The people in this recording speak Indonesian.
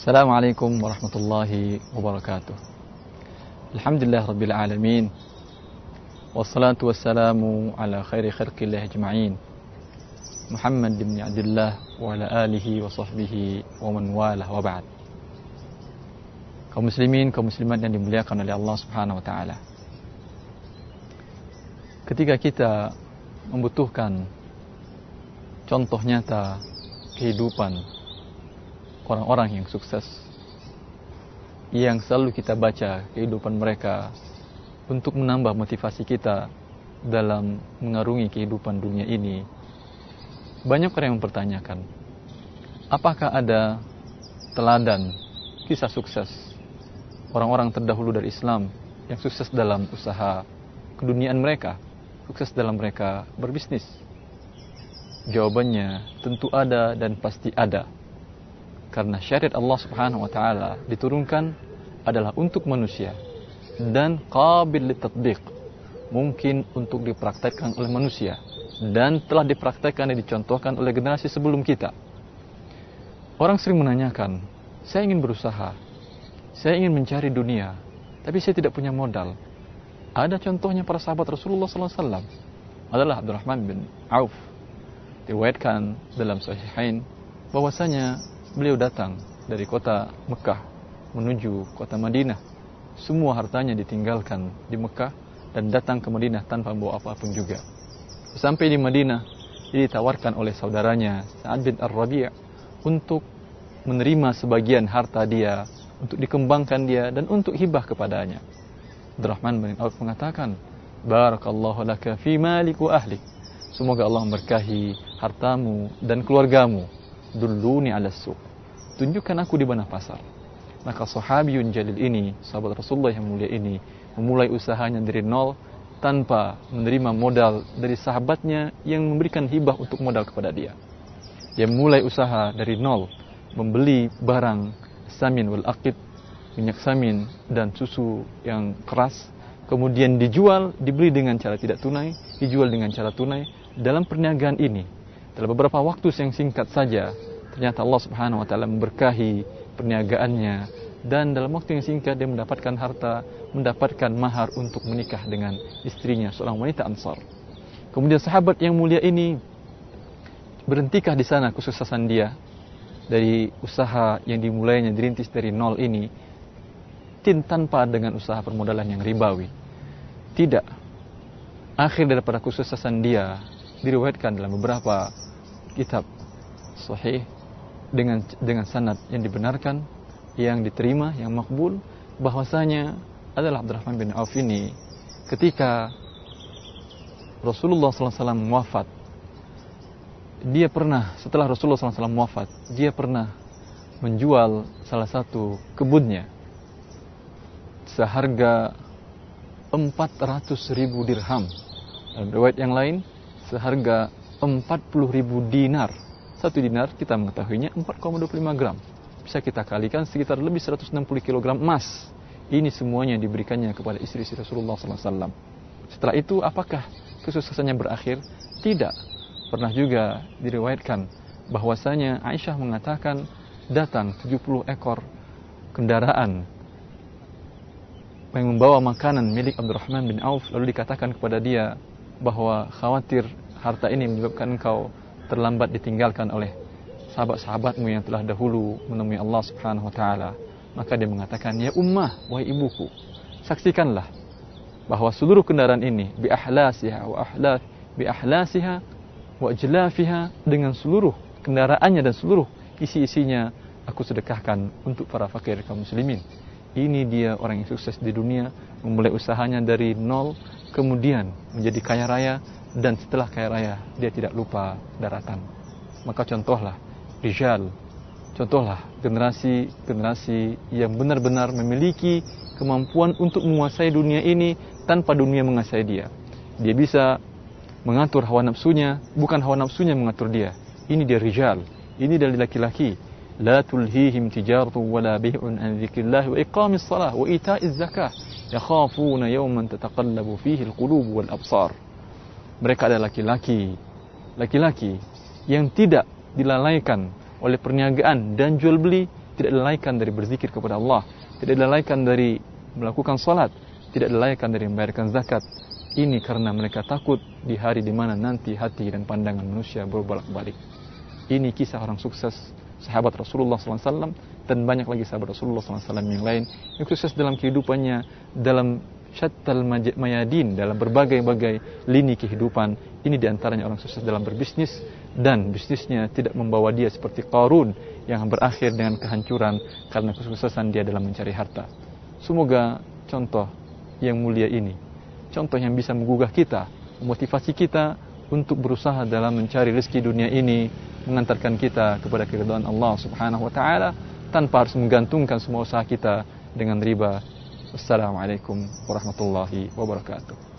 Assalamualaikum warahmatullahi wabarakatuh. Alhamdulillah rabbil alamin. Wassalatu wassalamu ala khairi khalqillah ajma'in. Muhammad bin Abdullah wa ala alihi wa sahbihi wa man walah wa ba'd. Kaum muslimin, kaum muslimat yang dimuliakan oleh Allah Subhanahu wa taala. Ketika kita membutuhkan contoh nyata kehidupan orang-orang yang sukses, yang selalu kita baca kehidupan mereka untuk menambah motivasi kita dalam mengarungi kehidupan dunia ini, banyak orang yang mempertanyakan, apakah ada teladan kisah sukses orang-orang terdahulu dari Islam yang sukses dalam usaha keduniaan mereka, sukses dalam mereka berbisnis? Jawabannya tentu ada dan pasti ada. Karena syariat Allah Subhanahu wa taala diturunkan adalah untuk manusia dan qabil litatbiq, mungkin untuk dipraktekkan oleh manusia dan telah dipraktekkan dan dicontohkan oleh generasi sebelum kita. Orang sering menanyakan, saya ingin berusaha, saya ingin mencari dunia, tapi saya tidak punya modal. Ada contohnya para sahabat Rasulullah SAW, adalah Abdurrahman bin Auf. Diriwayatkan dalam Sahihain bahwasanya beliau datang dari kota Mekah menuju kota Madinah. Semua hartanya ditinggalkan di Mekah dan datang ke Madinah tanpa bawa apapun juga. Sampai di Madinah, dia ditawarkan oleh saudaranya Sa'ad bin Ar-Rabi' untuk menerima sebagian harta dia, untuk dikembangkan dia dan untuk hibah kepadanya. Abdurrahman bin Auf mengatakan, Barakallahu laka fi malik wa ahlik. Semoga Allah memberkahi hartamu dan keluargamu. Dulluni ala suq, tunjukkan aku di mana pasar. Maka sahabiyun jalil ini, sahabat Rasulullah yang mulia ini, memulai usahanya dari nol tanpa menerima modal dari sahabatnya yang memberikan hibah untuk modal kepada dia. Dia mulai usaha dari nol, membeli barang samin wal aqid, minyak samin dan susu yang keras, kemudian dijual, dibeli dengan cara tidak tunai, dijual dengan cara tunai. Dalam perniagaan ini, dalam beberapa waktu yang singkat saja, ternyata Allah Subhanahu wa taala memberkahi perniagaannya, dan dalam waktu yang singkat dia mendapatkan harta, mendapatkan mahar untuk menikah dengan istrinya, seorang wanita Ansar. Kemudian sahabat yang mulia ini, berhentikah di sana kesuksesan dia dari usaha yang dimulainya dirintis dari nol ini, tanpa dengan usaha permodalan yang ribawi? Tidak. Akhir daripada kesuksesan dia diriwayatkan dalam beberapa kitab sahih dengan sanad yang dibenarkan, yang diterima, yang makbul, bahwasanya adalah Abdurrahman bin Auf ini ketika Rasulullah SAW wafat, dia pernah, setelah Rasulullah SAW wafat, dia pernah menjual salah satu kebunnya seharga 400.000 dirham. Dalam riwayat yang lain seharga 40.000 dinar. Satu dinar kita mengetahuinya 4,25 gram. Bisa kita kalikan sekitar lebih 160 kg emas. Ini semuanya diberikannya kepada istri-istri Rasulullah SAW. Setelah itu apakah kesuksesannya berakhir? Tidak. Pernah juga diriwayatkan bahwasanya Aisyah mengatakan datang 70 ekor kendaraan yang membawa makanan milik Abdurrahman bin Auf, lalu dikatakan kepada dia bahwa khawatir harta ini menyebabkan engkau terlambat ditinggalkan oleh sahabat-sahabatmu yang telah dahulu menemui Allah Subhanahu wa taala. Maka dia mengatakan, ya ummah, wahai ibuku, saksikanlah bahwa seluruh kendaraan ini bi ahlasiha wa ajlafiha, dengan seluruh kendaraannya dan seluruh isi-isinya aku sedekahkan untuk para fakir kaum muslimin. Ini dia orang yang sukses di dunia, memulai usahanya dari nol, kemudian menjadi kaya raya, dan setelah kaya raya dia tidak lupa daratan. Maka contohlah rijal, contohlah generasi yang benar-benar memiliki kemampuan untuk menguasai dunia ini tanpa dunia menguasai dia. Dia bisa mengatur hawa nafsunya, bukan hawa nafsunya mengatur dia. Ini dia rijal, ini dari laki-laki. La tulhihim tijaratu wala bih'un an dzikrillah wa iqamis shalah wa ita'iz zakah yakhafuna yawman tataqallabu fihi alqulub wal absar. Mereka adalah laki-laki yang tidak dilalaikan oleh perniagaan dan jual beli, tidak dilalaikan dari berzikir kepada Allah, tidak dilalaikan dari melakukan salat, tidak dilalaikan dari membayarkan zakat. Ini karena mereka takut di hari di mana nanti hati dan pandangan manusia berbolak-balik. Ini kisah orang sukses sahabat Rasulullah SAW dan banyak lagi sahabat Rasulullah SAW yang lain yang sukses dalam kehidupannya, dalam syattal mayadin, dalam berbagai-bagai lini kehidupan. Ini diantaranya orang sukses dalam berbisnis, dan bisnisnya tidak membawa dia seperti Qarun yang berakhir dengan kehancuran karena kesuksesan dia dalam mencari harta. Semoga contoh yang mulia ini, contoh yang bisa menggugah kita, memotivasi kita untuk berusaha dalam mencari rezeki dunia ini, mengantarkan kita kepada keridhaan Allah Subhanahu wa taala tanpa harus menggantungkan semua usaha kita dengan riba. Wassalamualaikum warahmatullahi wabarakatuh.